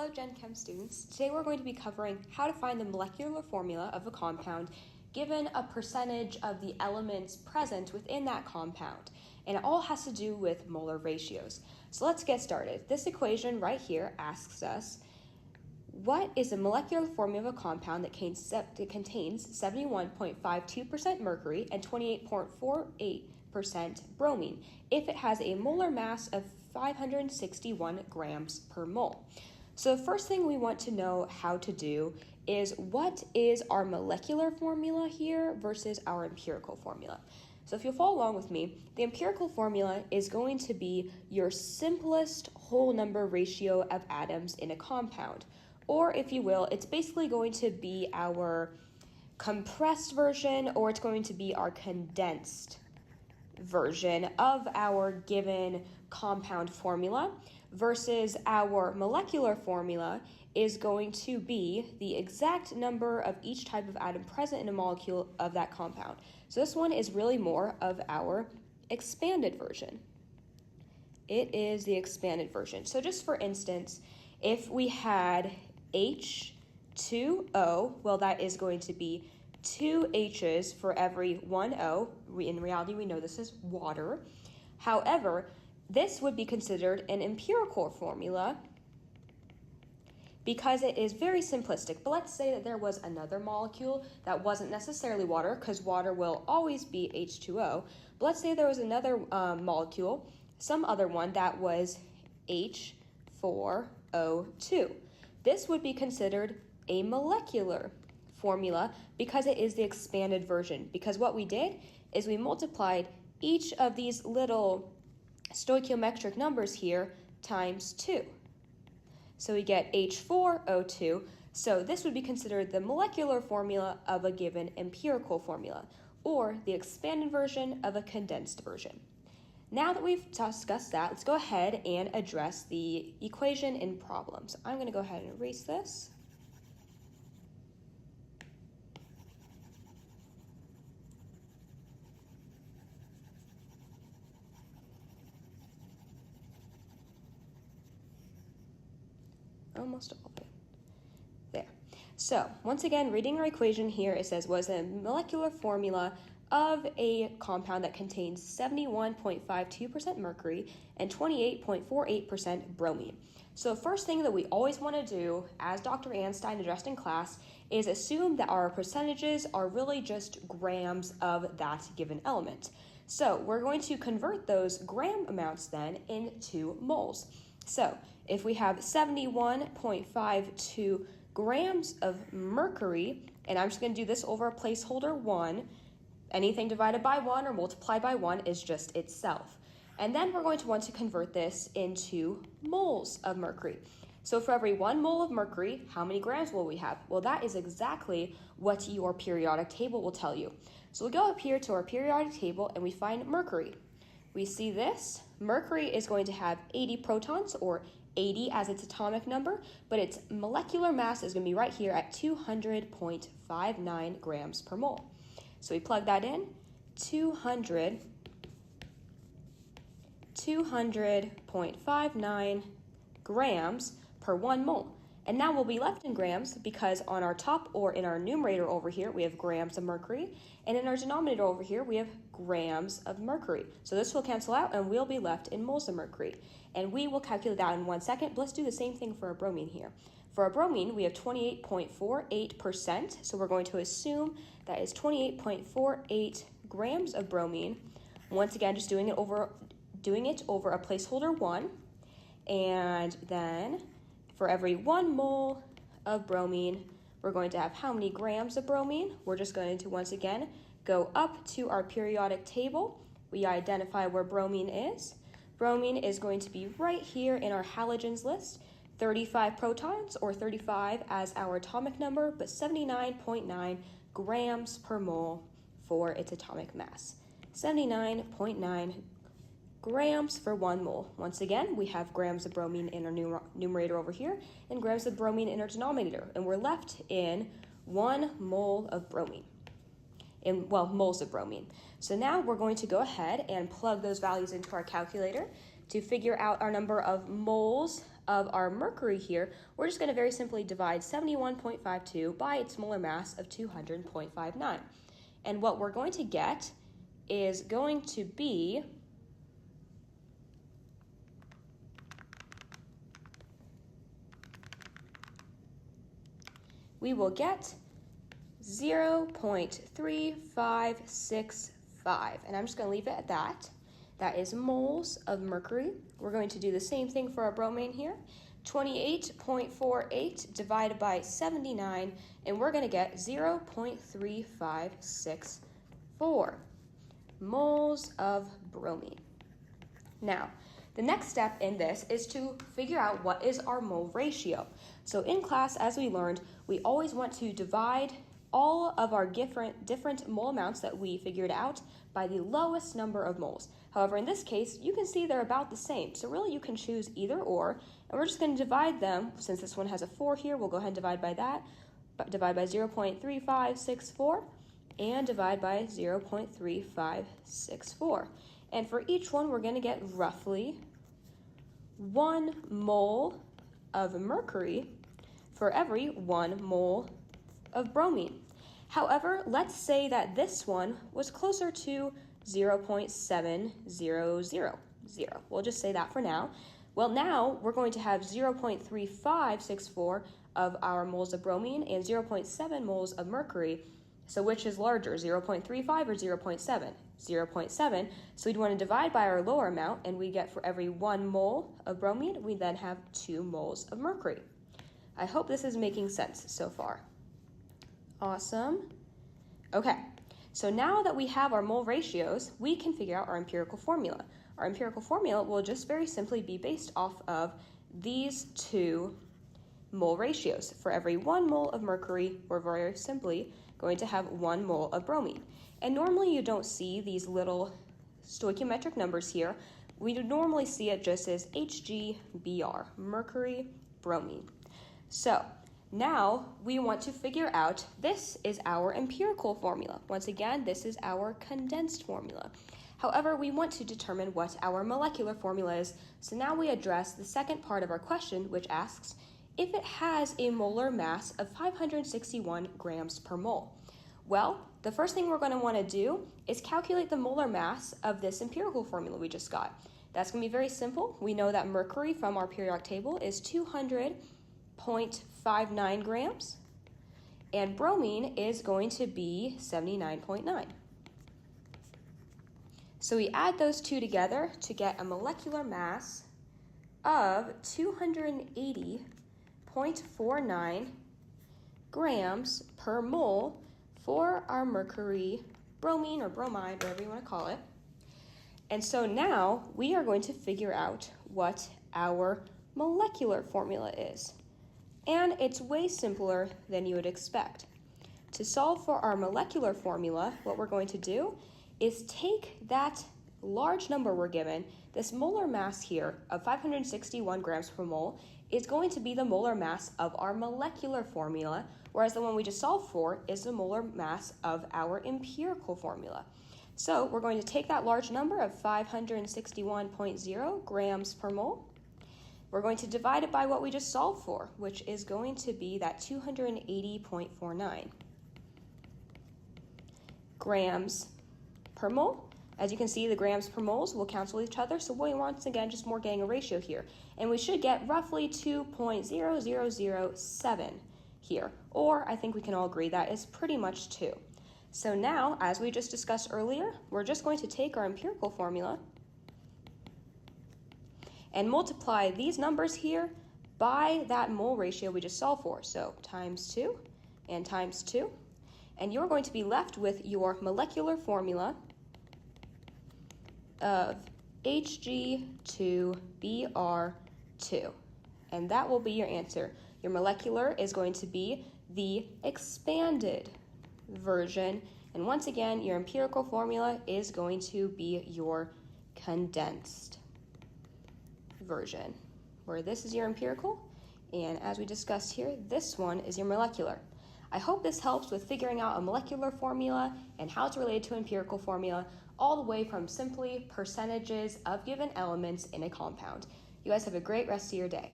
Hello Gen Chem students. Today we're going to be covering how to find the molecular formula of a compound given a percentage of the elements present within that compound. And it all has to do with molar ratios. So let's get started. This equation right here asks us, what is the molecular formula of a compound that contains 71.52% mercury and 28.48% bromine if it has a molar mass of 561 grams per mole? So the first thing we want to know how to do is what is our molecular formula here versus our empirical formula. So if you'll follow along with me, the empirical formula is going to be your simplest whole number ratio of atoms in a compound. Or if you will, it's basically going to be our compressed version, or it's going to be our condensed version of our given compound formula, versus our molecular formula is going to be the exact number of each type of atom present in a molecule of that compound. So this one is really more of our expanded version. It is the expanded version. So just for instance, if we had H2O, well, that is going to be 2 H's for every 1 O. In reality, we know this is water. However, this would be considered an empirical formula because it is very simplistic. But let's say that there was another molecule that wasn't necessarily water, because water will always be H2O. But let's say there was another molecule, some other one that was H4O2. This would be considered a molecular formula because it is the expanded version. Because what we did is we multiplied each of these little stoichiometric numbers here times 2. So we get H4O2. So this would be considered the molecular formula of a given empirical formula, or the expanded version of a condensed version. Now that we've discussed that, let's go ahead and address the equation in problem. So I'm going to go ahead and erase this. Almost all of it. There. So once again, reading our equation here, it says was a molecular formula of a compound that contains 71.52% mercury and 28.48% bromine. So first thing that we always want to do, as Dr. Einstein addressed in class, is assume that our percentages are really just grams of that given element. So we're going to convert those gram amounts then into moles. So if we have 71.52 grams of mercury, and I'm just going to do this over a placeholder 1, anything divided by 1 or multiplied by 1 is just itself. And then we're going to want to convert this into moles of mercury. So for every 1 mole of mercury, how many grams will we have? Well, that is exactly what your periodic table will tell you. So we go up here to our periodic table and we find mercury. We see this. Mercury is going to have 80 protons, or 80 as its atomic number, but its molecular mass is going to be right here at 200.59 grams per mole. So we plug that in, 200.59 grams per 1 mole. And now we'll be left in grams because on our top, or in our numerator over here, we have grams of mercury, and in our denominator over here, we have grams of mercury. So this will cancel out and we'll be left in moles of mercury. And we will calculate that in 1 second, but let's do the same thing for our bromine here. For our bromine, we have 28.48%, so we're going to assume that is 28.48 grams of bromine. Once again, just doing it over a placeholder 1, and then for every 1 mole of bromine, we're going to have how many grams of bromine? We're just going to, once again, go up to our periodic table. We identify where bromine is. Bromine is going to be right here in our halogens list. 35 protons, or 35 as our atomic number, but 79.9 grams per mole for its atomic mass. 79.9 grams for 1 mole. Once again, we have grams of bromine in our numerator over here and grams of bromine in our denominator, and we're left in 1 mole of bromine. Moles of bromine. So now we're going to go ahead and plug those values into our calculator to figure out our number of moles of our mercury here, we're just going to very simply divide 71.52 by its molar mass of 200.59. And what we're going to get is going to be we will get 0.3565, and I'm just going to leave it at that. That is moles of mercury. We're going to do the same thing for our bromine here. 28.48 divided by 79, and we're going to get 0.3564 moles of bromine. Now, the next step in this is to figure out what is our mole ratio. So in class, as we learned, we always want to divide all of our different mole amounts that we figured out by the lowest number of moles. However, in this case, you can see they're about the same. So really you can choose either or, and we're just going to divide them. Since this one has a 4 here, we'll go ahead and divide by that. Divide by 0.3564 and divide by 0.3564. And for each one, we're going to get roughly 1 mole of mercury for every 1 mole of bromine. However, let's say that this one was closer to 0.7000. We'll just say that for now. Well, now we're going to have 0.3564 of our moles of bromine and 0.7 moles of mercury. So which is larger, 0.35 or 0.7? 0.7. So we'd want to divide by our lower amount, and we get for every 1 mole of bromine, we then have 2 moles of mercury. I hope this is making sense so far. Awesome. Okay, so now that we have our mole ratios, we can figure out our empirical formula. Our empirical formula will just very simply be based off of these 2 mole ratios. For every 1 mole of mercury, we're very simply going to have 1 mole of bromine. And normally you don't see these little stoichiometric numbers here. We normally see it just as HgBr, mercury, bromine. So now we want to figure out, this is our empirical formula. Once again, this is our condensed formula. However, we want to determine what our molecular formula is. So now we address the second part of our question, which asks, if it has a molar mass of 561 grams per mole. Well, the first thing we're going to want to do is calculate the molar mass of this empirical formula we just got. That's going to be very simple. We know that mercury from our periodic table is 200.59 grams, and bromine is going to be 79.9. So we add those two together to get a molecular mass of 280.49 grams per mole for our mercury, bromine, or bromide, whatever you want to call it. And so now we are going to figure out what our molecular formula is. And it's way simpler than you would expect. To solve for our molecular formula, what we're going to do is take that large number we're given, this molar mass here of 561 grams per mole is going to be the molar mass of our molecular formula, whereas the one we just solved for is the molar mass of our empirical formula. So we're going to take that large number of 561.0 grams per mole. We're going to divide it by what we just solved for, which is going to be that 280.49 grams per mole. As you can see, the grams per moles will cancel each other, so we once again just more getting a ratio here. And we should get roughly 2.0007 here, or I think we can all agree that is pretty much 2. So now, as we just discussed earlier, we're just going to take our empirical formula and multiply these numbers here by that mole ratio we just solved for. So times 2 and times 2. And you're going to be left with your molecular formula of Hg2Br2. And that will be your answer. Your molecular is going to be the expanded version. And once again, your empirical formula is going to be your condensed version, where this is your empirical, and as we discussed here, this one is your molecular. I hope this helps with figuring out a molecular formula and how it's related to empirical formula, all the way from simply percentages of given elements in a compound. You guys have a great rest of your day.